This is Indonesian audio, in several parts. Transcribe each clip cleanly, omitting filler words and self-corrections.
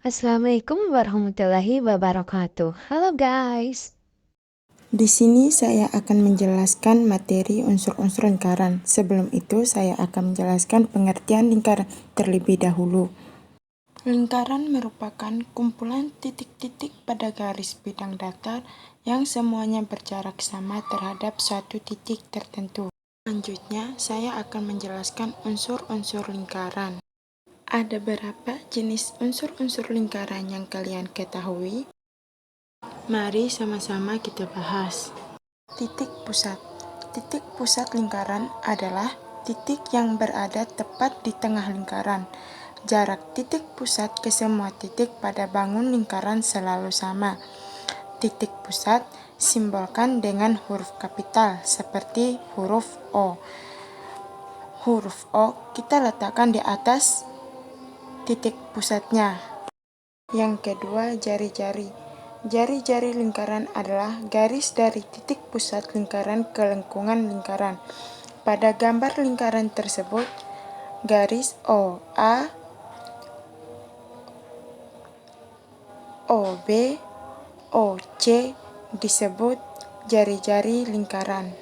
Assalamualaikum warahmatullahi wabarakatuh. Halo guys. Di sini saya akan menjelaskan materi unsur-unsur lingkaran. Sebelum itu, saya akan menjelaskan pengertian lingkaran terlebih dahulu. Lingkaran merupakan kumpulan titik-titik pada garis bidang datar yang semuanya berjarak sama terhadap suatu titik tertentu. Selanjutnya, saya akan menjelaskan unsur-unsur lingkaran. Ada berapa jenis unsur-unsur lingkaran yang kalian ketahui? Mari sama-sama kita bahas. Titik pusat. Titik pusat lingkaran adalah titik yang berada tepat di tengah lingkaran. Jarak titik pusat ke semua titik pada bangun lingkaran selalu sama. Titik pusat simbolkan dengan huruf kapital seperti huruf O. Huruf O kita letakkan di atas titik pusatnya. Yang kedua, jari-jari. Jari-jari lingkaran adalah garis dari titik pusat lingkaran ke lengkungan lingkaran. Pada gambar lingkaran tersebut, garis OA, OB, OC disebut jari-jari lingkaran.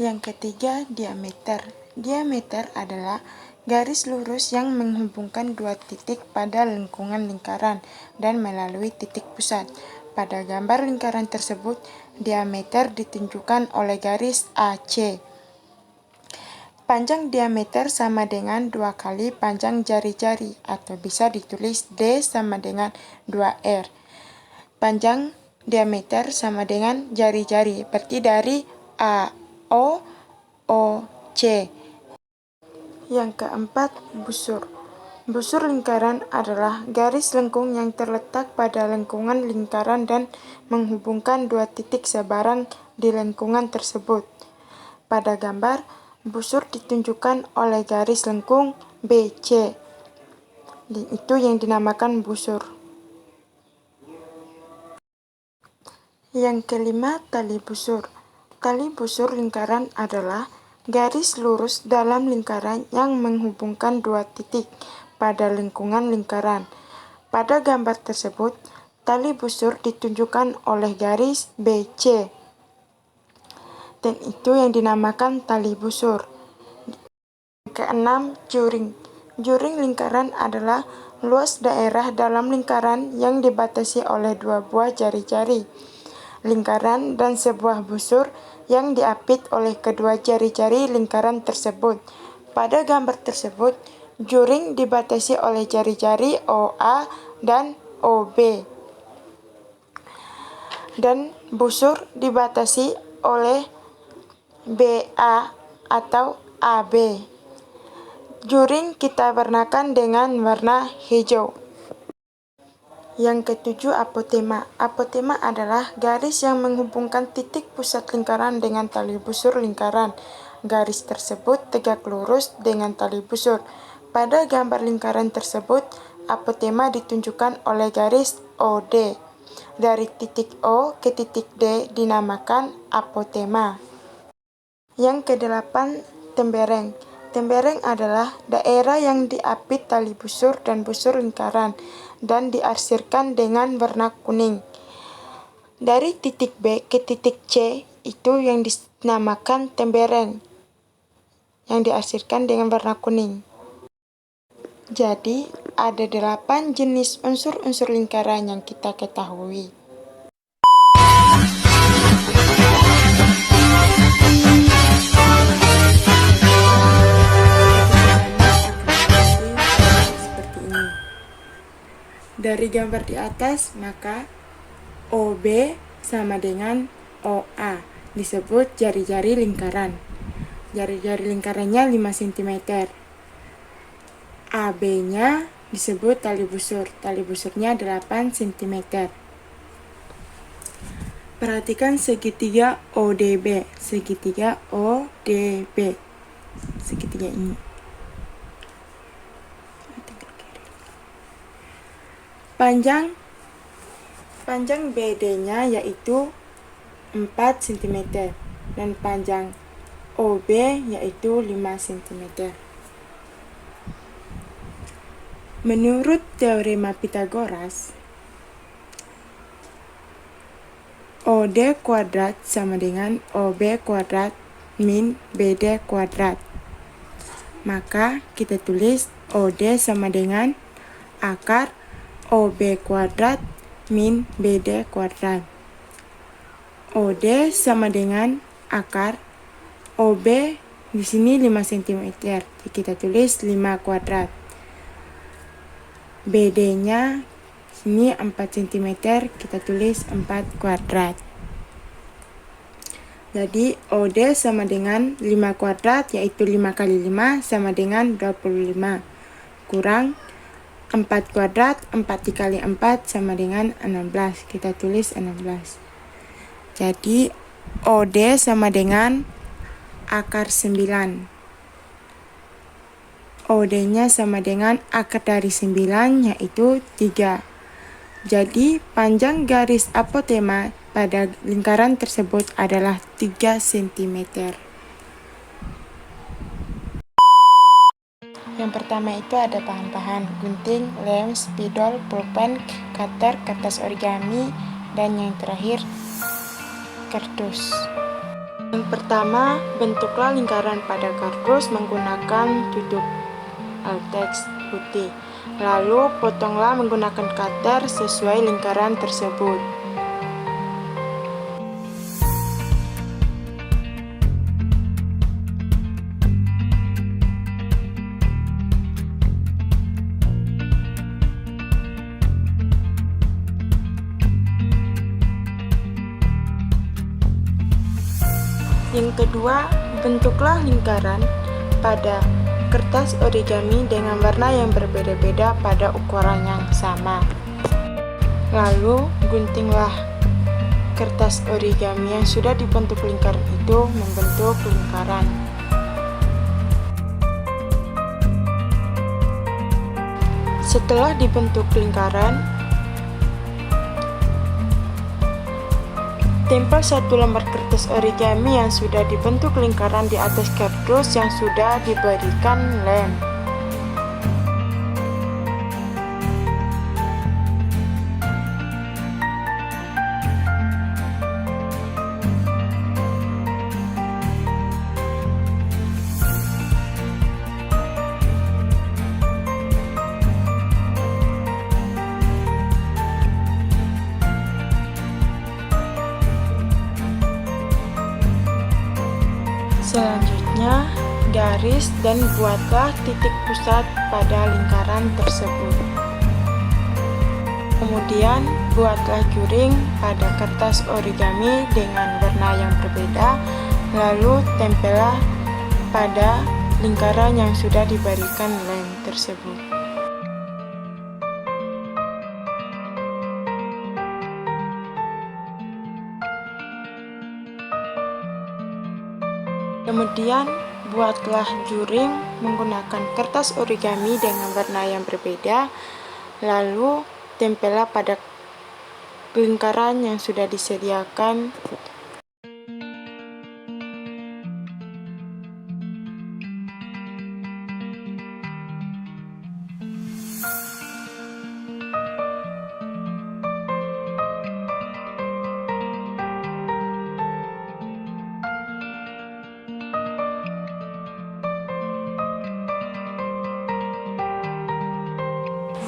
Yang ketiga, diameter. Diameter adalah garis lurus yang menghubungkan dua titik pada lengkungan lingkaran dan melalui titik pusat. Pada gambar lingkaran tersebut, diameter ditunjukkan oleh garis AC. Panjang diameter sama dengan 2 kali panjang jari-jari, atau bisa ditulis D sama dengan 2R. Panjang diameter sama dengan jari-jari, berarti dari AO, OC. Yang keempat, busur. Busur lingkaran adalah garis lengkung yang terletak pada lengkungan lingkaran dan menghubungkan dua titik sebarang di lengkungan tersebut. Pada gambar, busur ditunjukkan oleh garis lengkung BC. Itu yang dinamakan busur. Yang kelima, tali busur. Tali busur lingkaran adalah garis lurus dalam lingkaran yang menghubungkan dua titik pada lengkungan lingkaran. Pada gambar tersebut, tali busur ditunjukkan oleh garis BC. Dan itu yang dinamakan tali busur. Keenam, juring. Juring lingkaran adalah luas daerah dalam lingkaran yang dibatasi oleh dua buah jari-jari lingkaran dan sebuah busur yang diapit oleh kedua jari-jari lingkaran tersebut. Pada gambar tersebut, juring dibatasi oleh jari-jari OA dan OB, dan busur dibatasi oleh BA atau AB. Juring kita warnakan dengan warna hijau. Yang ketujuh, apotema. Apotema adalah garis yang menghubungkan titik pusat lingkaran dengan tali busur lingkaran. Garis tersebut tegak lurus dengan tali busur. Pada gambar lingkaran tersebut, apotema ditunjukkan oleh garis OD. Dari titik O ke titik D dinamakan apotema. Yang kedelapan, tembereng. Tembereng adalah daerah yang diapit tali busur dan busur lingkaran dan diarsirkan dengan warna kuning. Dari titik B ke titik C itu yang dinamakan tembereng, yang diarsirkan dengan warna kuning. Jadi, ada 8 jenis unsur-unsur lingkaran yang kita ketahui. Dari gambar di atas, maka OB sama dengan OA, disebut jari-jari lingkaran. Jari-jari lingkarannya 5 cm. AB-nya disebut tali busur. Tali busurnya 8 cm. Perhatikan segitiga ODB. Segitiga ODB. Segitiga ini. Panjang BD-nya yaitu 4 cm dan panjang OB yaitu 5 cm. Menurut teorema Pythagoras, OD kuadrat sama dengan OB kuadrat min BD kuadrat. Maka kita tulis OD sama dengan akar OB kuadrat min BD kuadrat. OD sama dengan akar OB di sini 5 cm. Jadi kita tulis 5 kuadrat. BD-nya sini 4 cm, kita tulis 4 kuadrat. Jadi OD sama dengan 5 kuadrat, yaitu 5 kali 5 sama dengan 25. Kurang 4 kuadrat, 4 dikali 4 sama dengan 16. Kita tulis 16. Jadi OD sama dengan akar 9. OD-nya sama dengan akar dari 9, yaitu 3. Jadi panjang garis apotema pada lingkaran tersebut adalah 3 cm. Yang pertama itu ada bahan-bahan gunting, lem, spidol, pulpen, cutter, kertas origami, dan yang terakhir kardus. Yang pertama, bentuklah lingkaran pada kardus menggunakan tutup latex putih. Lalu potonglah menggunakan cutter sesuai lingkaran tersebut. Yang kedua, bentuklah lingkaran pada kertas origami dengan warna yang berbeda-beda pada ukuran yang sama. Lalu, guntinglah kertas origami yang sudah dibentuk lingkaran itu membentuk lingkaran. Setelah dibentuk lingkaran, tempel satu lembar kertas origami yang sudah dibentuk lingkaran di atas kardus yang sudah diberikan lem. Selanjutnya, garis dan buatlah titik pusat pada lingkaran tersebut. Kemudian, buatlah juring pada kertas origami dengan warna yang berbeda, lalu tempellah pada lingkaran yang sudah diberikan lem tersebut. Kemudian, buatlah juring menggunakan kertas origami dengan warna yang berbeda, lalu tempellah pada lingkaran yang sudah disediakan.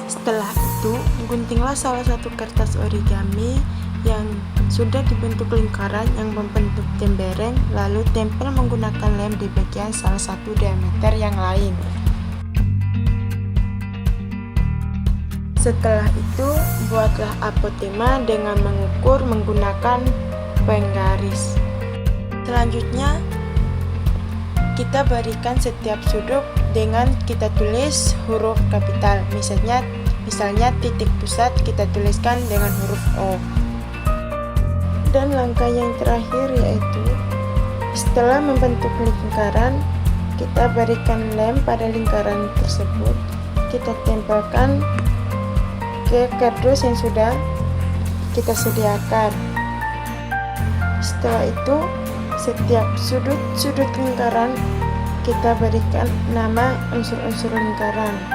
Setelah itu, guntinglah salah satu kertas origami yang sudah dibentuk lingkaran yang membentuk tembereng, lalu tempel menggunakan lem di bagian salah satu diameter yang lain. Setelah itu, buatlah apotema dengan mengukur menggunakan penggaris. Selanjutnya, kita berikan setiap sudut dengan kita tulis huruf kapital. Misalnya titik pusat kita tuliskan dengan huruf O. Dan langkah yang terakhir yaitu setelah membentuk lingkaran, kita berikan lem pada lingkaran tersebut. Kita tempelkan ke kardus yang sudah kita sediakan. Setelah itu, setiap sudut-sudut lingkaran kita berikan nama unsur-unsur lingkaran.